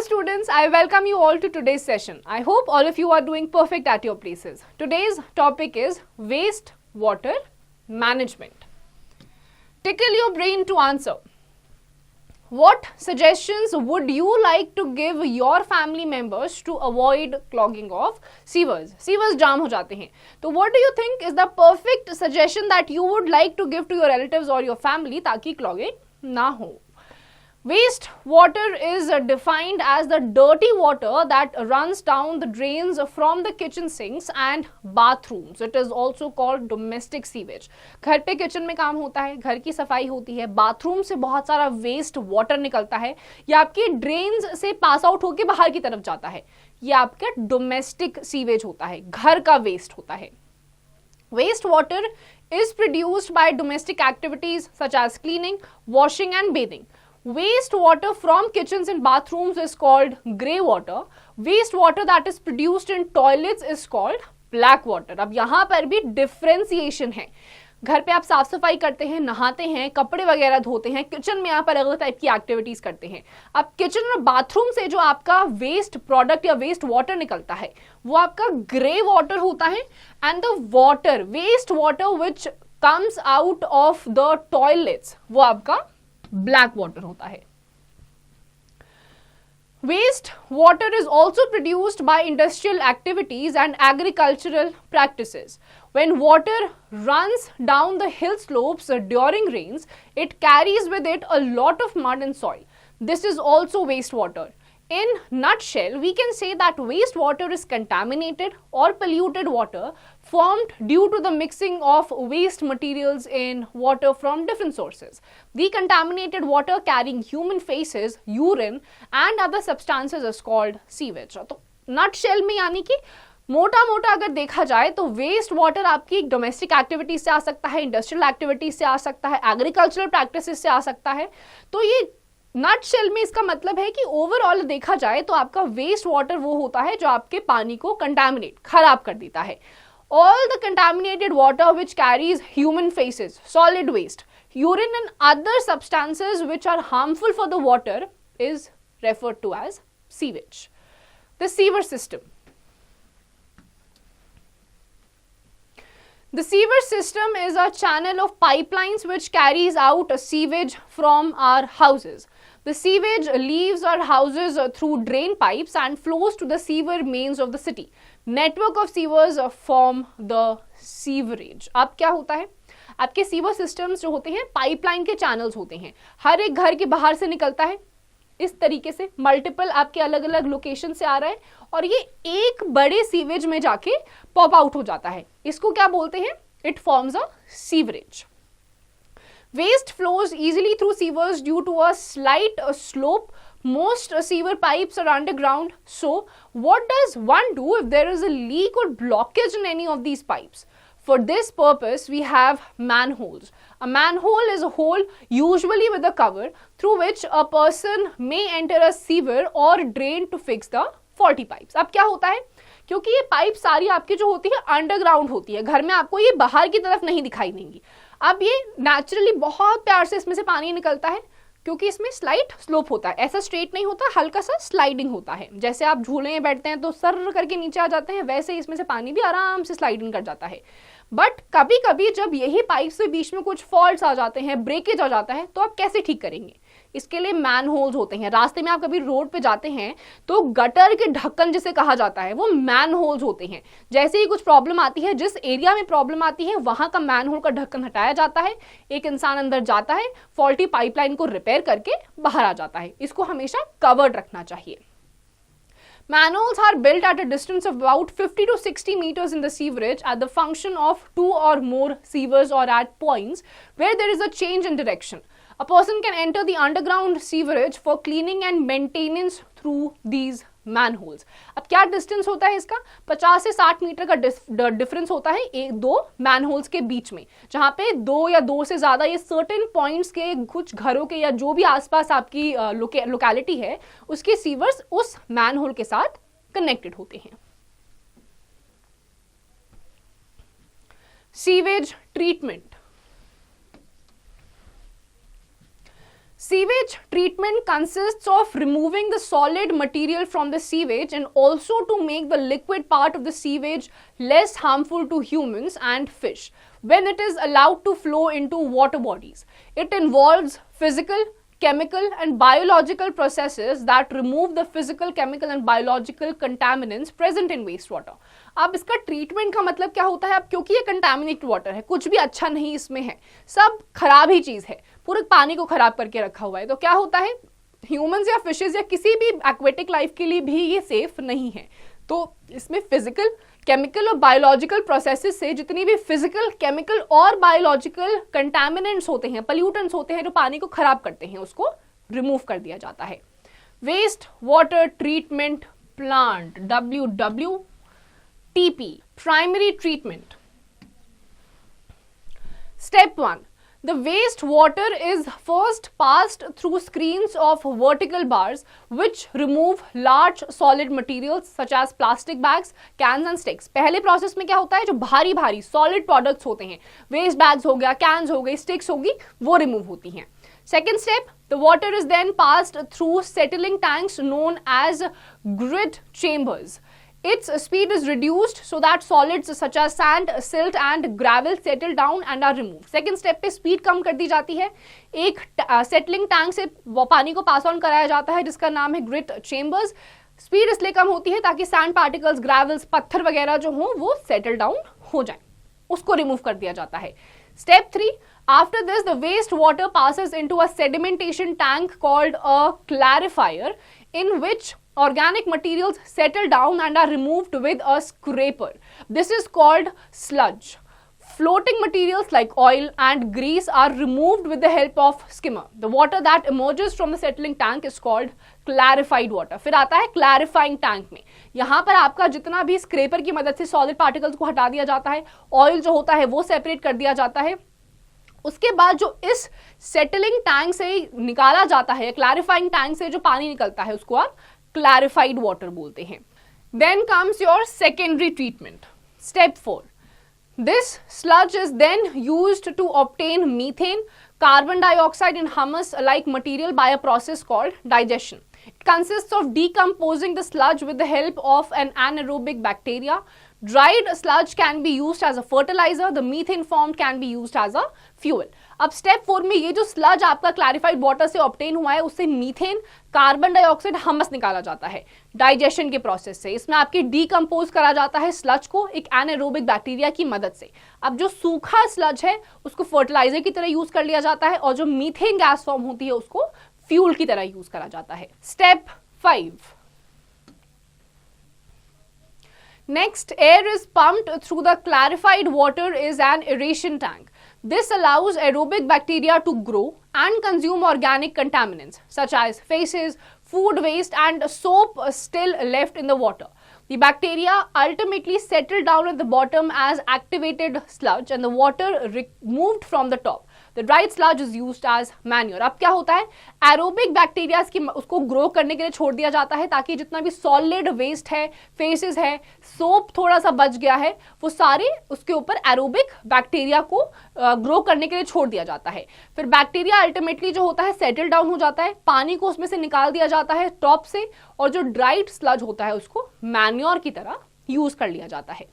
students, I welcome you all to today's session. I hope all of you are doing perfect at your places. Today's topic is waste water management. Tickle your brain to answer. What suggestions would you like to give your family members to avoid clogging of sewers? Sewers jam ho jate hain. So what do you think is the perfect suggestion that you would like to give to your relatives or your family ताकि clogging ना हो? Waste water is defined as the dirty water that runs down the drains from the kitchen sinks and bathrooms. It is also called domestic sewage. घर पे kitchen में काम होता है, घर की सफाई होती है, बाथरूम से बहुत सारा वेस्ट वाटर निकलता है, या आपके ड्रेन्स से पास आउट होकर बाहर की तरफ जाता है, ये आपका डोमेस्टिक सीवेज होता है, घर का वेस्ट होता है. Waste water is produced by domestic activities such as cleaning, washing and bathing. Waste water from kitchens and bathrooms is called grey water. Waste water that is produced in toilets is called black water. अब यहाँ पर भी differentiation है. घर पे आप साफ सफाई करते हैं, नहाते हैं, कपड़े वगैरह धोते हैं, किचन में आप अलग अलग टाइप की एक्टिविटीज करते हैं. अब किचन और बाथरूम से जो आपका वेस्ट प्रोडक्ट या वेस्ट वाटर निकलता है वो आपका ग्रे वाटर होता है. And the water, waste water which comes out of the toilets, वो आपका ब्लैक वाटर होता है. Waste water is also produced by industrial activities and agricultural practices. When water runs down the hill slopes during rains, it carries with it a lot of mud and soil. This is also wastewater. In nutshell, we can say that wastewater is contaminated or polluted water formed due to the mixing of waste materials in water from different sources. The contaminated water carrying human faces, urine and other substances is called sewage. तो nutshell में यानी कि मोटा मोटा अगर देखा जाए तो वेस्ट वाटर आपकी डोमेस्टिक एक्टिविटीज से आ सकता है, इंडस्ट्रियल एक्टिविटीज से आ सकता है, एग्रीकल्चरल प्रैक्टिसेस से आ सकता है. तो ये नट शेल में इसका मतलब है कि ओवरऑल देखा जाए तो आपका वेस्ट वाटर वो होता है जो आपके पानी को कंटामिनेट, खराब कर देता है. All the contaminated water which carries human faeces, solid waste, urine and other substances which are harmful for the water is referred to as sewage. The sewer system. The sewer system is a channel of pipelines which carries out sewage from our houses. The sewage leaves our houses through drain pipes and flows to the sewer mains of the city. Network of sewers form the sewerage. अब क्या होता है? आपके sewer systems जो होते हैं pipeline के channels होते हैं, हर एक घर के बाहर से निकलता है. इस तरीके से मल्टीपल आपके अलग अलग लोकेशन से आ रहा है और ये एक बड़े सीवेज में जाके पॉप आउट हो जाता है. इसको क्या बोलते हैं? It forms a sewerage. Waste flows easily through sewers due to a slight slope. Most sewer pipes are underground. So what does one do if there is a leak or blockage in any of these pipes? For this purpose, we have manholes. A manhole is a hole, usually with a cover, through which a person may enter a sewer or drain to fix the faulty pipes. अब क्या होता है? क्योंकि ये pipe सारी आपकी जो होती है अंडरग्राउंड होती है, घर में आपको ये बाहर की तरफ नहीं दिखाई देंगी. अब ये नेचुरली बहुत प्यार से इसमें से पानी निकलता है क्योंकि इसमें स्लाइड स्लोप होता है, ऐसा स्ट्रेट नहीं होता, हल्का सा स्लाइडिंग होता है. जैसे आप झूले में बैठते हैं तो सर करके नीचे आ जाते हैं, वैसे ही इसमें से पानी भी आराम से स्लाइडिंग कर जाता है. बट कभी कभी जब यही पाइप से बीच में कुछ फॉल्ट्स आ जाते हैं, ब्रेकेज आ जाता है, तो आप कैसे ठीक करेंगे? इसके लिए मैन होल्स होते हैं. रास्ते में आप कभी रोड पे जाते हैं तो गटर के ढक्कन जिसे कहा जाता है वो मैन होल्स होते हैं. जैसे ही कुछ प्रॉब्लम आती है, जिस एरिया में प्रॉब्लम आती है वहां का मैन होल का ढक्कन हटाया जाता है, एक इंसान अंदर जाता है, फॉल्टी पाइपलाइन को रिपेयर करके बाहर आ जाता है. इसको हमेशा कवर्ड रखना चाहिए. Manholes are built at a distance of about 50 to 60 meters in the sewerage at the function of two or more sewers or at points where there is a change in direction. A person can enter the underground sewerage for cleaning and maintenance through these manholes. अब क्या distance होता है इसका? 50 से 60 metre का difference होता है एक दो मैनहोल्स के बीच में, जहां पे दो या दो से ज्यादा ये सर्टेन पॉइंट्स के कुछ घरों के या जो भी आसपास आपकी लोकेलिटी है उसके सीवर्स उस मैनहोल के साथ कनेक्टेड होते हैं. Sewage treatment. Sewage treatment consists of removing the solid material from the sewage and also to make the liquid part of the sewage less harmful to humans and fish when it is allowed to flow into water bodies. It involves physical, chemical and biological processes that remove the physical, chemical and biological contaminants present in wastewater. अब इसका treatment का मतलब क्या होता है? अब क्योंकि ये कंटामिनेटेड वाटर है, कुछ भी अच्छा नहीं इसमें है, सब खराब ही चीज है, पूरे पानी को खराब करके रखा हुआ है, तो क्या होता है, ह्यूमंस या फिशेज या किसी भी एक्वेटिक लाइफ के लिए भी ये सेफ नहीं है। तो इसमें फिजिकल, केमिकल और बायोलॉजिकल प्रोसेसेस से जितनी भी फिजिकल, केमिकल और बायोलॉजिकल कंटामिनेंट्स होते हैं, पोल्यूटेंट्स होते हैं जो पानी को खराब करते हैं, उसको रिमूव कर दिया जाता है। Waste water treatment plant, WWTP, primary treatment. Step 1, the wastewater is first passed through screens of vertical bars which remove large solid materials such as plastic bags, cans and sticks. पहले process में क्या होता है, जो भारी भारी solid products होते हैं, वेस्ट बैग्स हो गया, कैंस हो गई, स्टिक्स होगी, वो रिमूव होती हैं। Second step, the water is then passed through settling tanks known as grit chambers. Its speed is reduced so that solids such as sand, silt and gravel settle down and are removed. Second step पे speed कम कर दी जाती है, एक settling tank से पानी को pass on कराया जाता है जिसका नाम है grit chambers. स्पीड इसलिए कम होती है ताकि सैंड पार्टिकल्स, ग्रेवल्स, पत्थर वगैरह जो हो वो सेटल डाउन हो जाए, उसको रिमूव कर दिया जाता है। Step 3, after this the waste water passes into a sedimentation tank called a clarifier in which organic materials settle down and are removed with a scraper. This is called sludge. Floating materials like oil and grease are removed with the help of skimmer. The water that emerges from the settling tank is called clarified water. फिर आता है clarifying tank में, यहाँ पर आपका जितना भी scraper की मदद से सॉलिड पार्टिकल्स को हटा दिया जाता है, ऑयल जो होता है वो सेपरेट कर दिया जाता है, उसके बाद जो इस सेटलिंग टैंक से निकाला जाता है, क्लैरिफाइंग टैंक से जो पानी निकलता है उसको आप क्लैरिफाइड वाटर बोलते हैं। Then comes your secondary treatment, step 4। This sludge is then used to obtain methane, carbon dioxide and humus-like material by a process called digestion. It consists of decomposing the sludge with the help of an anaerobic bacteria. Dried sludge can be used as a fertilizer. The methane formed can be used as a fuel. अब step 4 में ये जो sludge आपका clarified water से obtain हुआ है उससे methane, carbon dioxide, हमस निकाला जाता है डाइजेशन के प्रोसेस से। इसमें आपकी डीकम्पोज करा जाता है स्लज को एक एनाएरोबिक बैक्टीरिया की मदद से। अब जो सूखा स्लज है उसको फर्टिलाइजर की तरह यूज कर लिया जाता है और जो मीथेन गैस फॉर्म होती है उसको फ्यूल की तरह यूज करा जाता है। Step 5, next, air is pumped through the clarified water is an aeration tank. This allows aerobic bacteria to grow and consume organic contaminants such as feces, food waste and soap still left in the water. The bacteria ultimately settle down at the bottom as activated sludge and the water removed from the top. The dried sludge is used as manure. अब क्या होता है, aerobic bacteria की उसको grow करने के लिए छोड़ दिया जाता है ताकि जितना भी सॉलिड वेस्ट है, फेसेस है, सोप थोड़ा सा बच गया है, वो सारे उसके ऊपर एरोबिक बैक्टीरिया को ग्रो करने के लिए छोड़ दिया जाता है। फिर बैक्टीरिया अल्टीमेटली जो होता है सेटल डाउन हो जाता है, पानी को उसमें से निकाल दिया जाता है टॉप से और जो ड्राइड स्लज होता है उसको मैन्योर की तरह यूज कर लिया जाता है।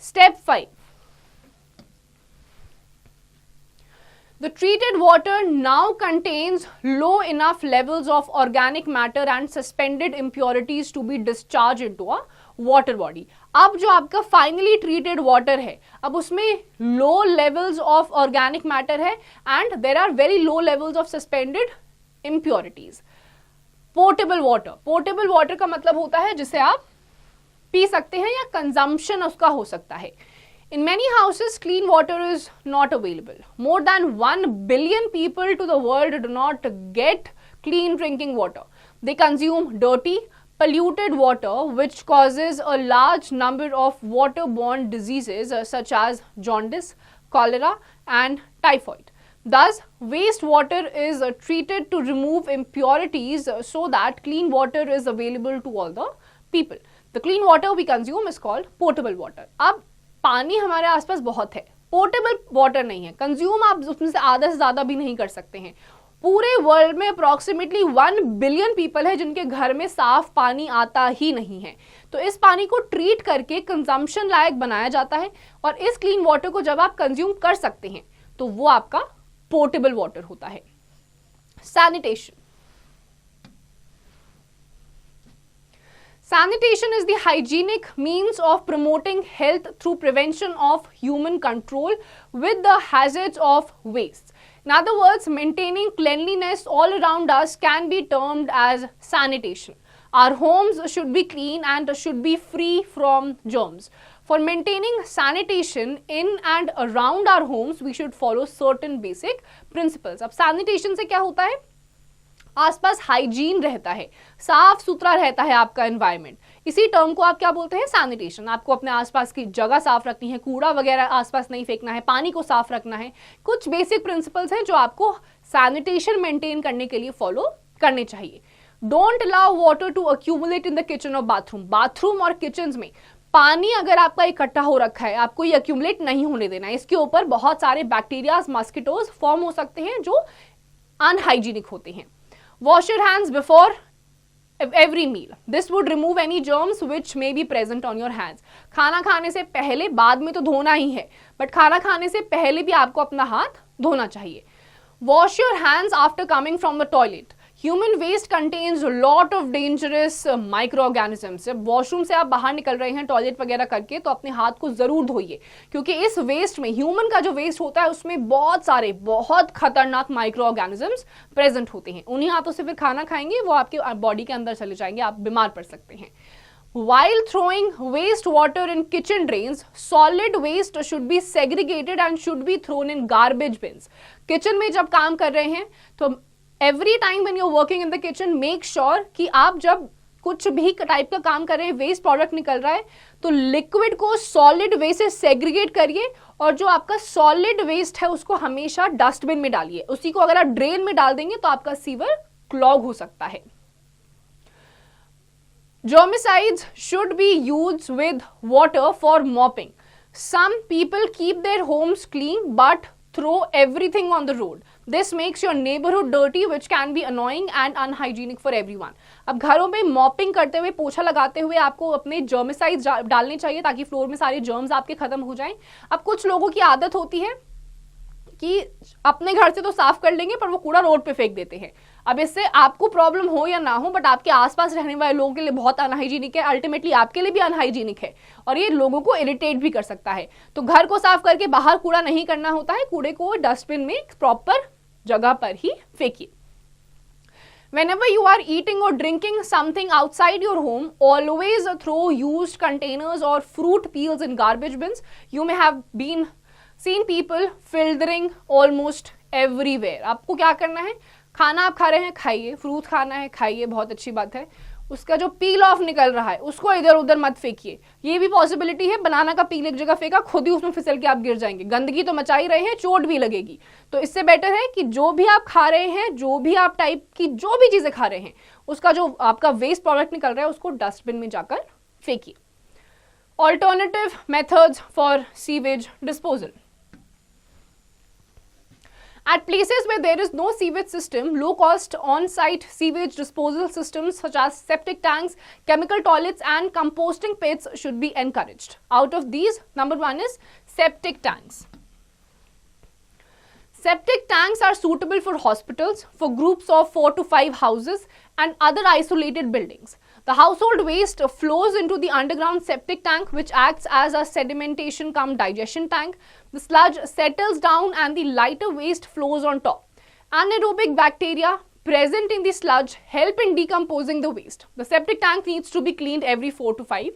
Step 5, the treated water now contains low enough levels of organic matter and suspended impurities to be discharged into a water body. अब जो आपका फाइनली ट्रीटेड वाटर है अब उसमें low levels of organic matter है and there are very low levels of suspended impurities. Portable water, portable water का मतलब होता है जिसे आप पी सकते हैं या कंजम्पशन उसका हो सकता है। In many houses, clean water is not available. More than 1 billion people to the world do not get clean drinking water. They consume dirty, polluted water, which causes a large number of waterborne diseases such as jaundice, cholera, and typhoid. Thus, wastewater is treated to remove impurities so that clean water is available to all the people. The clean water we consume is called potable water. अब पानी हमारे आसपास बहुत है, portable water नहीं है, consume आप उसमें से आधा से ज्यादा भी नहीं कर सकते हैं। पूरे वर्ल्ड में अप्रोक्सीमेटली 1 बिलियन पीपल है जिनके घर में साफ पानी आता ही नहीं है। तो इस पानी को ट्रीट करके कंजम्पशन लायक बनाया जाता है, और इस क्लीन वाटर को जब आप कंज्यूम कर सकते हैं तो वो आपका पोर्टेबल वाटर होता है। Sanitation. Sanitation is the hygienic means of promoting health through prevention of human control with the hazards of waste. In other words, maintaining cleanliness all around us can be termed as sanitation. Our homes should be clean and should be free from germs. For maintaining sanitation in and around our homes, we should follow certain basic principles. अब sanitation से क्या होता है? आसपास hygiene रहता है, साफ सुथरा रहता है आपका एनवायरनमेंट। इसी टर्म को आप क्या बोलते हैं? सैनिटेशन। आपको अपने आसपास की जगह साफ रखनी है, कूड़ा वगैरह आसपास नहीं फेंकना है, पानी को साफ रखना है। कुछ बेसिक प्रिंसिपल्स हैं जो आपको सैनिटेशन मेंटेन करने के लिए फॉलो करने चाहिए। Don't allow water to accumulate in the kitchen और बाथरूम। बाथरूम और किचन में पानी अगर आपका इकट्ठा हो रखा है, आपको ये अक्यूमुलेट नहीं होने देना है। इसके ऊपर बहुत सारे बैक्टीरियाज, मॉस्किटोज फॉर्म हो सकते हैं जो अनहाइजीनिक होते हैं। Wash your hands before every meal. This would remove any germs which may be present on your hands. खाना खाने से पहले, बाद में तो धोना ही है, बट खाना खाने से पहले भी आपको अपना हाथ धोना चाहिए। Wash your hands after coming from the toilet. Human waste contains a lot of dangerous microorganisms. जब वॉशरूम से आप बाहर निकल रहे हैं टॉयलेट वगैरह करके, तो अपने हाथ को जरूर धोइए, क्योंकि इस वेस्ट में, ह्यूमन का जो वेस्ट होता है उसमें बहुत सारे बहुत खतरनाक माइक्रो ऑर्गेनिजम्स प्रेजेंट होते हैं। उन्हीं हाथों से फिर खाना खाएंगे, वो आपके बॉडी के अंदर चले जाएंगे, आप बीमार पड़ सकते हैं। While throwing wastewater in kitchen drains, solid waste should be segregated and should be thrown in garbage bins. Kitchen में जब काम कर रहे हैं तो every time when you are working in the kitchen, make sure कि आप जब कुछ भी टाइप का काम कर रहे हैं, वेस्ट प्रोडक्ट निकल रहा है, तो लिक्विड को सॉलिड वेस्ट से सेग्रीगेट करिए, और जो आपका सॉलिड वेस्ट है उसको हमेशा डस्टबिन में डालिए। उसी को अगर आप ड्रेन में डाल देंगे तो आपका सीवर क्लॉग हो सकता है। Germicides should be used with water for mopping. Some people keep their homes clean but throw everything on the road. This makes your neighborhood dirty, which can be annoying and unhygienic for everyone. अब घरों में mopping करते हुए, पोछा लगाते हुए आपको अपने जर्मिसाइड्स डालने चाहिए ताकि फ्लोर में सारे जर्म्स आपके खत्म हो जाएं। अब कुछ लोगों की आदत होती है कि अपने घर से तो साफ कर लेंगे पर वो कूड़ा रोड पे फेंक देते हैं। अब इससे आपको प्रॉब्लम हो या ना हो, बट आपके आसपास रहने वाले लोगों के लिए बहुत अनहाइजीनिक है, अल्टीमेटली आपके लिए भी अनहाइजीनिक है, और ये लोगों को इरिटेट भी कर सकता है। तो घर को साफ करके बाहर कूड़ा नहीं करना होता है, कूड़े को डस्टबिन में प्रॉपर जगह पर ही फेंकिए। Whenever you are eating or drinking something outside your home, always throw used containers or fruit peels in garbage bins. You may have seen people filtering almost everywhere. आपको क्या करना है? खाना आप खा रहे हैं, खाइए, फ्रूट खाना है, खाइए, बहुत अच्छी बात है। उसका जो पील ऑफ निकल रहा है उसको इधर उधर मत फेंकिए। ये भी पॉसिबिलिटी है, बनाना का पील एक जगह फेंका, खुद ही उसमें फिसल के आप गिर जाएंगे। गंदगी तो मचा ही रहे हैं, चोट भी लगेगी। तो इससे बेटर है कि जो भी आप खा रहे हैं, जो भी आप टाइप की जो भी चीजें खा रहे हैं, उसका जो आपका वेस्ट प्रोडक्ट निकल रहा है उसको डस्टबिन में जाकर फेंकिए। Alternative methods for sewage disposal. At places where there is no sewage system, low-cost on-site sewage disposal systems such as septic tanks, chemical toilets and composting pits should be encouraged. Out of these, number one is septic tanks. Septic tanks are suitable for hospitals, for groups of 4 to 5 houses and other isolated buildings. The household waste flows into the underground septic tank, which acts as a sedimentation cum digestion tank. The sludge settles down and the lighter waste flows on top. Anaerobic bacteria present in the sludge help in decomposing the waste. The septic tank needs to be cleaned every 4 to 5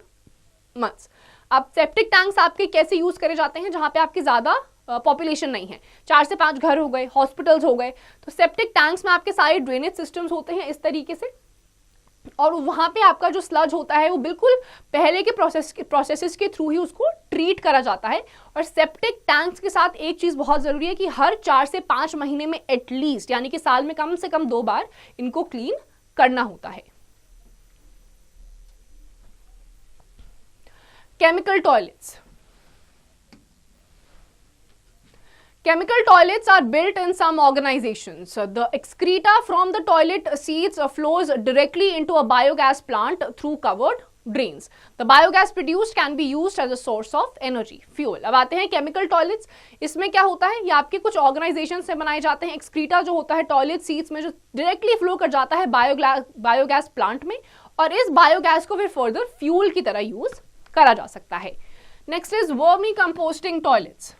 months. अब septic tanks आपके कैसे use करे जाते हैं? जहां पे आपकी ज्यादा पॉपुलेशन नहीं है, 4 से 5 घर हो गए, हॉस्पिटल्स हो गए, तो सेप्टिक टैंक्स में आपके सारे ड्रेनेज सिस्टम्स होते हैं इस तरीके से, और वहां पे आपका जो स्लज होता है वो बिल्कुल पहले के प्रोसेसेस के थ्रू ही उसको ट्रीट करा जाता है। और सेप्टिक टैंक्स के साथ एक चीज बहुत जरूरी है कि हर 4 से 5 महीने में एटलीस्ट, यानी कि साल में कम से कम 2 बार इनको क्लीन करना होता है। Chemical toilets. Chemical toilets are built in some organizations. The excreta from the toilet seats flows directly into a biogas plant through covered drains. The biogas produced can be used as a source of energy, fuel. अब आते हैं chemical toilets. इसमें क्या होता है, ये आपके कुछ ऑर्गेनाइजेशन से बनाए जाते हैं. एक्सक्रीटा जो होता है टॉयलेट सीट्स में जो डायरेक्टली फ्लो कर जाता है बायोगैस प्लांट में, और इस बायोगैस को फिर फर्दर फ्यूल की तरह यूज करा जा सकता है. Next is vermi composting toilets.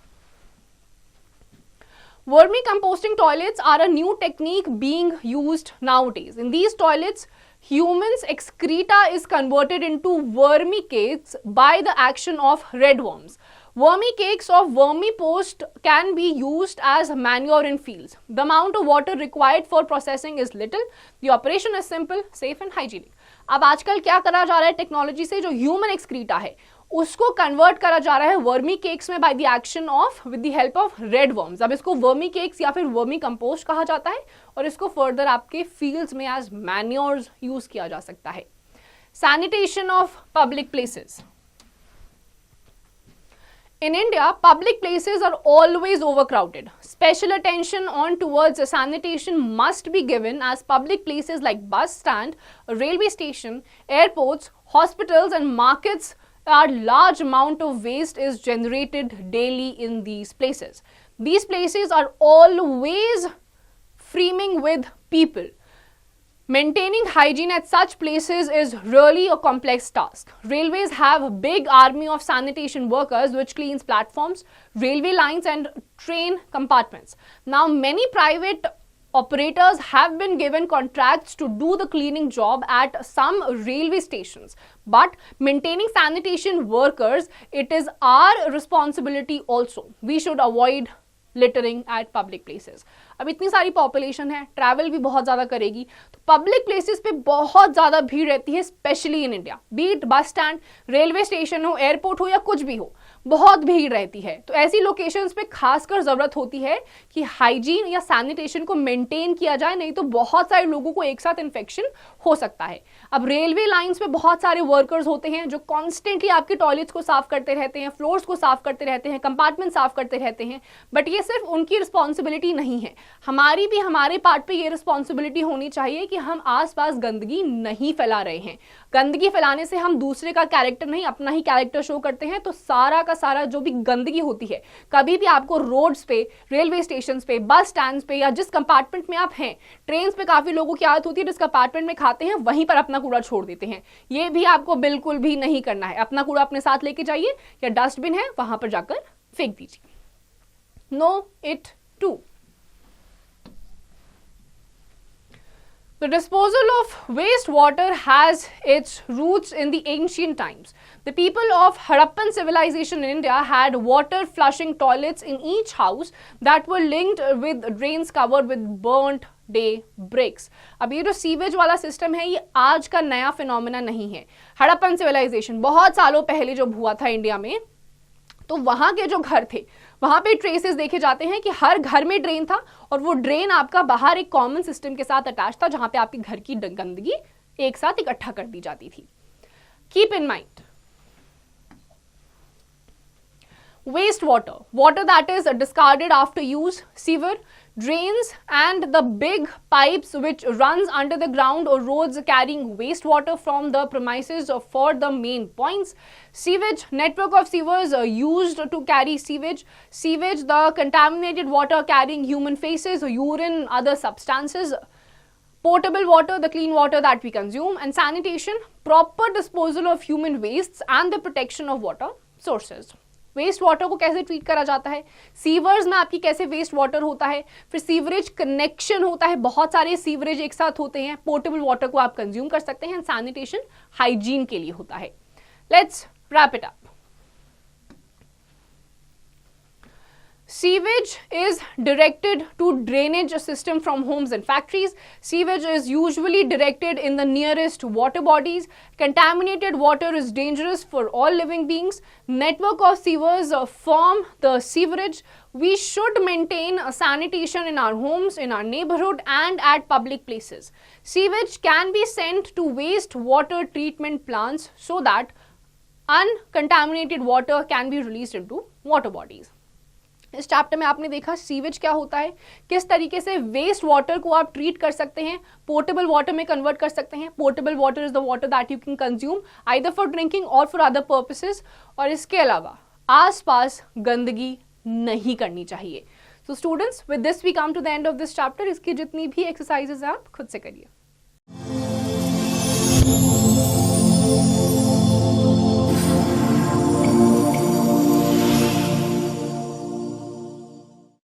Vermicomposting toilets are a new technique being used nowadays. In these toilets, humans' excreta is converted into vermicakes by the action of redworms. Vermicakes of vermipost can be used as manure in fields. The amount of water required for processing is little. The operation is simple, safe and hygienic. अब आजकल क्या करा जा रहा है technology से, जो human excreta है उसको कन्वर्ट करा जा रहा है वर्मी केक्स में by the action of with the help of red worms. अब इसको वर्मी केक्स या फिर वर्मी कंपोस्ट कहा जाता है और इसको फर्दर आपके फील्ड्स में एज मैन्योर्स यूज किया जा सकता है. Sanitation of public places. In India, public places are always overcrowded. Special attention on towards sanitation must be given, as public places like bus stand, a railway station, airports, hospitals and markets, a large amount of waste is generated daily in these places. These places are always freeming with people. Maintaining hygiene at such places is really a complex task. Railways have a big army of sanitation workers which cleans platforms, railway lines and train compartments. Now many private operators have been given contracts to do the cleaning job at some railway stations. But maintaining sanitation workers, it is our responsibility also. We should avoid littering at public places. अब इतनी सारी population है, travel भी बहुत ज़्यादा करेगी, तो public places पे बहुत ज़्यादा भीड़ रहती है, specially in India. Be it bus stand, railway station हो, एयरपोर्ट हो या कुछ भी हो, बहुत भीड़ रहती है. तो ऐसी लोकेशंस पे खासकर ज़रूरत होती है कि हाइजीन या सैनिटेशन को मेंटेन किया जाए, नहीं तो बहुत सारे लोगों को एक साथ इन्फेक्शन हो सकता है. अब रेलवे लाइन्स पे बहुत सारे वर्कर्स होते हैं जो कॉन्स्टेंटली आपके टॉयलेट्स को साफ करते रहते हैं, फ्लोर्स को साफ करते रहते हैं, कंपार्टमेंट साफ करते रहते हैं. बट ये सिर्फ उनकी रिस्पॉन्सिबिलिटी नहीं है, हमारी भी हमारे पार्ट पे ये रिस्पॉन्सिबिलिटी होनी चाहिए कि हम आसपास गंदगी नहीं फैला रहे हैं. गंदगी फैलाने से हम दूसरे का कैरेक्टर नहीं, अपना ही कैरेक्टर शो करते हैं. तो सारा का सारा जो भी गंदगी होती है, कभी भी आपको रोड्स पे, रेलवे स्टेशन पे, बस स्टैंड पे या जिस कंपार्टमेंट में आप हैं, ट्रेन पे काफी लोगों की आदत होती है जिस कंपार्टमेंट में खाते हैं वहीं पर अपना कूड़ा छोड़ देते हैं. ये भी आपको बिल्कुल भी नहीं करना है. अपना कूड़ा अपने साथ लेके जाइए, या डस्टबिन है वहां पर जाकर फेंक दीजिए. Know it too. The disposal of wastewater has its roots in the ancient times. The people of Harappan civilization in India had water flushing toilets in each house that were linked with drains covered with burnt day bricks. अब ये जो sewage वाला system है ये आज का नया phenomena नहीं है. हड़प्पन सिविलाइजेशन बहुत सालों पहले जब हुआ था इंडिया में, तो वहां के जो घर थे वहां पे ट्रेसेस देखे जाते हैं कि हर घर में ड्रेन था, और वो ड्रेन आपका बाहर एक कॉमन सिस्टम के साथ अटैच था जहां पे आपके घर की गंदगी एक साथ इकट्ठा कर दी जाती थी. Keep in mind, wastewater, water that is discarded after use, sewer, drains and the big pipes which runs under the ground or roads carrying wastewater from the premises for the main points. Sewage, network of sewers used to carry sewage. Sewage, the contaminated water carrying human faces, urine, other substances. Potable water, the clean water that we consume. And sanitation, proper disposal of human wastes and the protection of water sources. Waste water को कैसे treat करा जाता है, sewers में आपकी कैसे waste water होता है, फिर सीवरेज कनेक्शन होता है, बहुत सारे सीवरेज एक साथ होते हैं, पोर्टेबल वाटर को आप कंज्यूम कर सकते हैं, सैनिटेशन हाइजीन के लिए होता है. Let's wrap it up. Sewage is directed to drainage system from homes and factories. Sewage is usually directed in the nearest water bodies. Contaminated water is dangerous for all living beings. Network of sewers form the sewerage. We should maintain sanitation in our homes, in our neighborhood and at public places. Sewage can be sent to wastewater treatment plants so that uncontaminated water can be released into water bodies. इस chapter में आपने देखा sewage क्या होता है, किस तरीके से वेस्ट वाटर को आप ट्रीट कर सकते हैं, पोर्टेबल वाटर में कन्वर्ट कर सकते हैं। Portable water is the water that you can consume either for drinking और फॉर अदर पर्पसेस। और इसके अलावा आसपास गंदगी नहीं करनी चाहिए। So students, with this we come to the end of this chapter. इसकी जितनी भी एक्सरसाइजेज हैं आप खुद से करिए।